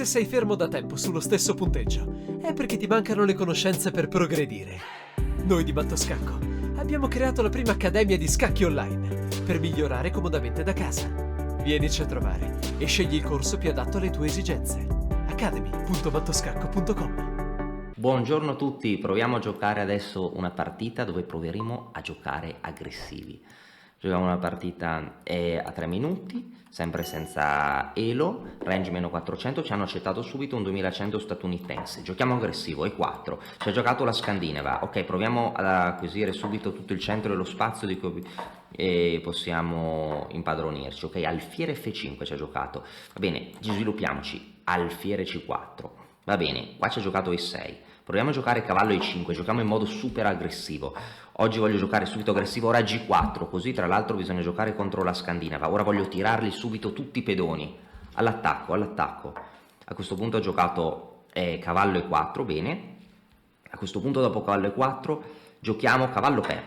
Se sei fermo da tempo sullo stesso punteggio, è perché ti mancano le conoscenze per progredire. Noi di Mattoscacco abbiamo creato la prima accademia di scacchi online per migliorare comodamente da casa. Vienici a trovare e scegli il corso più adatto alle tue esigenze. academy.mattoscacco.com. Buongiorno a tutti, proviamo a giocare adesso una partita dove proveremo a giocare aggressivi. Giochiamo una partita a 3 minuti, sempre senza elo, range meno 400, ci hanno accettato subito un 2100 statunitense. Giochiamo aggressivo, E4, ci ha giocato la Scandinava. Ok, proviamo ad acquisire subito tutto il centro dello spazio di cui possiamo impadronirci. Ok, alfiere F5 ci ha giocato. Va bene, sviluppiamoci, alfiere C4. Va bene, qua ci ha giocato E6. Proviamo a giocare cavallo E5, giochiamo in modo super aggressivo. Oggi voglio giocare subito aggressivo, ora G4, così tra l'altro bisogna giocare contro la Scandinava. Ora voglio tirarli subito tutti i pedoni. All'attacco, all'attacco. A questo punto ho giocato cavallo E4, bene. A questo punto dopo cavallo E4 giochiamo cavallo per.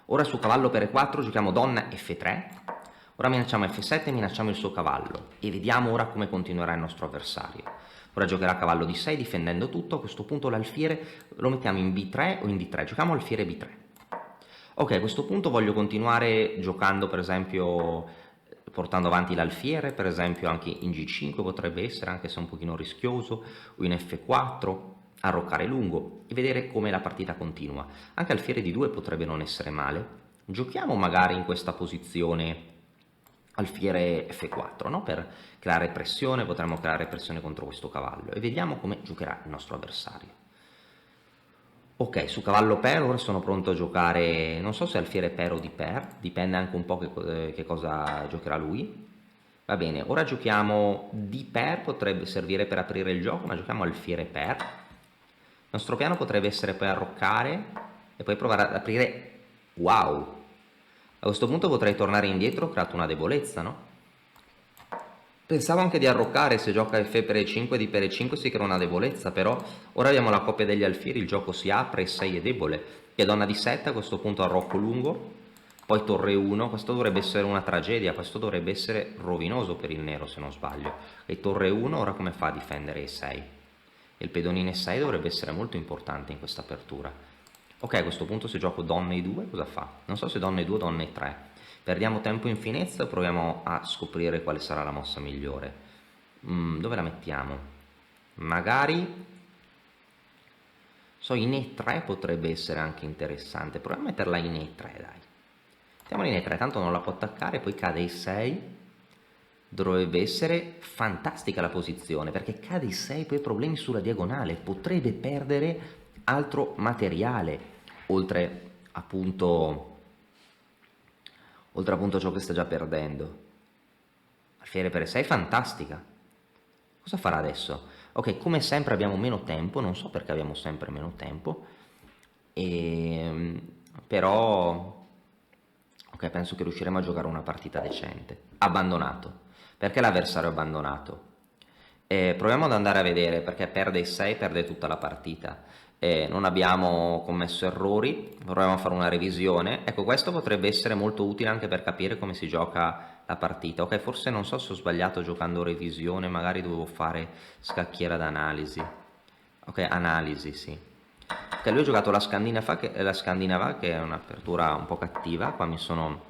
Ora su cavallo per E4 giochiamo donna F3. Ora minacciamo F7 e minacciamo il suo cavallo. E vediamo ora come continuerà il nostro avversario. Ora giocherà cavallo D6 difendendo tutto. A questo punto l'alfiere lo mettiamo in B3 o in D3. Giochiamo alfiere B3. Ok, a questo punto voglio continuare giocando, per esempio, portando avanti l'alfiere, per esempio anche in G5 potrebbe essere, anche se è un pochino rischioso, o in F4, arroccare lungo e vedere come la partita continua. Anche alfiere D2 potrebbe non essere male. Giochiamo magari in questa posizione alfiere F4, no? Per creare pressione, potremmo creare pressione contro questo cavallo e vediamo come giocherà il nostro avversario. Ok, su cavallo per ora sono pronto a giocare, non so se alfiere per o di per, dipende anche un po' che cosa giocherà lui. Va bene, ora giochiamo di per, potrebbe servire per aprire il gioco, ma giochiamo alfiere per. Il nostro piano potrebbe essere poi arroccare e poi provare ad aprire. Wow! A questo punto potrei tornare indietro, ho creato una debolezza, no? Pensavo anche di arroccare, se gioca F per E5 di per E5 si crea una debolezza, però ora abbiamo la coppia degli alfieri, il gioco si apre, E6 è debole. E donna di 7, a questo punto arrocco lungo, poi torre 1, questo dovrebbe essere una tragedia, questo dovrebbe essere rovinoso per il nero se non sbaglio. E torre 1, ora come fa a difendere E6? E il pedonino E6 dovrebbe essere molto importante in questa apertura. Ok, a questo punto se gioco donna E2 cosa fa? Non so se donna E2 o donna E3. Perdiamo tempo in finezza e proviamo a scoprire quale sarà la mossa migliore. Dove la mettiamo? Magari in E3 potrebbe essere anche interessante. Proviamo a metterla in E3, dai. Mettiamola in E3, tanto non la può attaccare, poi cade E6. Dovrebbe essere fantastica la posizione, perché cade E6, poi problemi sulla diagonale. Potrebbe perdere altro materiale. Oltre appunto ciò che sta già perdendo. Alfiere per E6 fantastica. Cosa farà adesso? Ok, come sempre abbiamo meno tempo, non so perché abbiamo sempre meno tempo, però ok, penso che riusciremo a giocare una partita decente. Abbandonato. Perché l'avversario è abbandonato? Proviamo ad andare a vedere, perché perde E6, perde tutta la partita. Non abbiamo commesso errori, proviamo a fare una revisione. Ecco, questo potrebbe essere molto utile anche per capire come si gioca la partita. Ok, forse non so se ho sbagliato giocando revisione, magari dovevo fare scacchiera d'analisi. Ok, analisi, sì. Ok, lui ha giocato la Scandinava, che è un'apertura un po' cattiva. Qua mi sono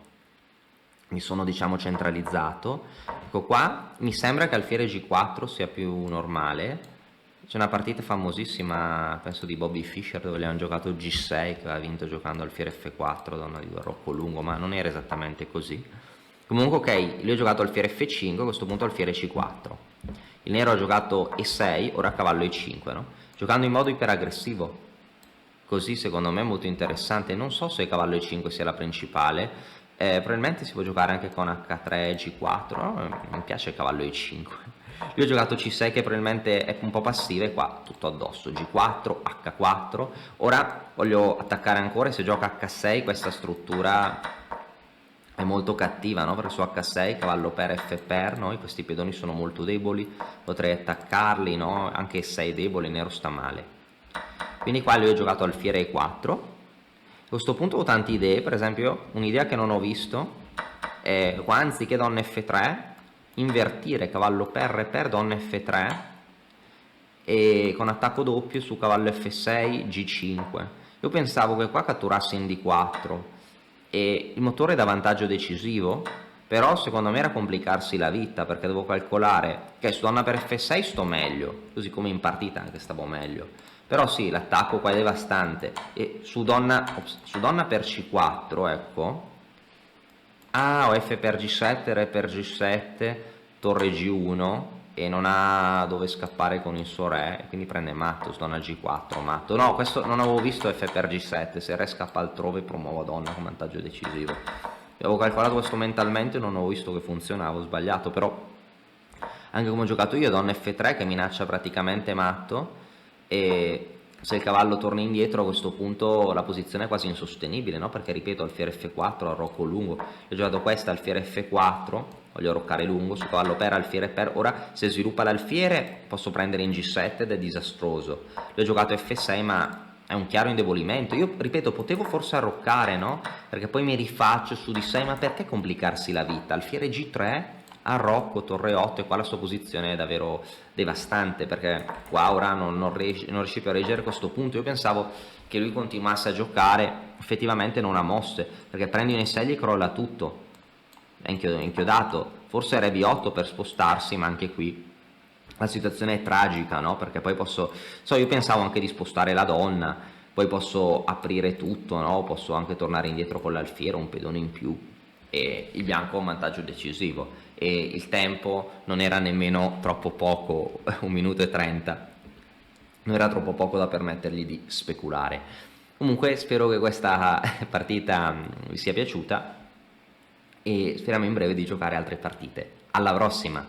diciamo centralizzato. Ecco, qua mi sembra che alfiere G4 sia più normale. C'è una partita famosissima, penso di Bobby Fischer, dove gli hanno giocato G6, che aveva vinto giocando alfiere F4, donna di Rocco Lungo, ma non era esattamente così. Comunque ok, lui ha giocato alfiere F5, a questo punto alfiere C4. Il nero ha giocato E6, ora cavallo E5, no? Giocando in modo iperaggressivo. Così secondo me è molto interessante. Non so se cavallo E5 sia la principale, probabilmente si può giocare anche con H3, G4, no? Mi piace il cavallo E5. Io ho giocato C6 che probabilmente è un po' passiva e qua tutto addosso, G4, H4, ora voglio attaccare ancora e se gioca H6 questa struttura è molto cattiva, no? Perché su H6 cavallo per F per, no? Questi pedoni sono molto deboli, potrei attaccarli, no? Anche E6 è debole, il nero sta male. Quindi qua lui ho giocato alfiere E4, a questo punto ho tante idee, per esempio un'idea che non ho visto è qua anziché donna F3 invertire cavallo per re per donna F3 e con attacco doppio su cavallo F6 G5. Io pensavo che qua catturasse in D4 e il motore dà vantaggio decisivo, però secondo me era complicarsi la vita, perché devo calcolare che su donna per F6 sto meglio, così come in partita anche stavo meglio, però sì, l'attacco qua è devastante. E su donna per C4, ecco, o F per G7, Re per G7, torre G1, e non ha dove scappare con il suo re, quindi prende matto su donna G4, matto. No, questo non avevo visto F per G7, se il re scappa altrove promuovo donna con vantaggio decisivo. Avevo calcolato questo mentalmente e non avevo visto che funzionava, ho sbagliato, però anche come ho giocato io, donna F3 che minaccia praticamente matto, e se il cavallo torna indietro a questo punto la posizione è quasi insostenibile, no? Perché ripeto, alfiere F4, arrocco lungo, io ho giocato questa, alfiere F4, voglio roccare lungo, su cavallo per, alfiere per, ora se sviluppa l'alfiere posso prendere in G7 ed è disastroso, io ho giocato F6 ma è un chiaro indebolimento, io ripeto potevo forse arroccare, no? Perché poi mi rifaccio su di 6, ma perché complicarsi la vita? Alfiere G3, arrocco, torre 8, e qua la sua posizione è davvero devastante, perché qua ora non riesce più a reggere questo punto. Io pensavo che lui continuasse a giocare, effettivamente non ha mosse, perché prendi un E6 e crolla tutto, è inchiodato, forse re B8 per spostarsi, ma anche qui la situazione è tragica, no? Perché poi io pensavo anche di spostare la donna, poi posso aprire tutto, no? Posso anche tornare indietro con l'alfiere, un pedone in più, e il bianco ha un vantaggio decisivo, e il tempo non era nemmeno troppo poco, 1 minuto e 30, non era troppo poco da permettergli di speculare. Comunque spero che questa partita vi sia piaciuta e speriamo in breve di giocare altre partite. Alla prossima!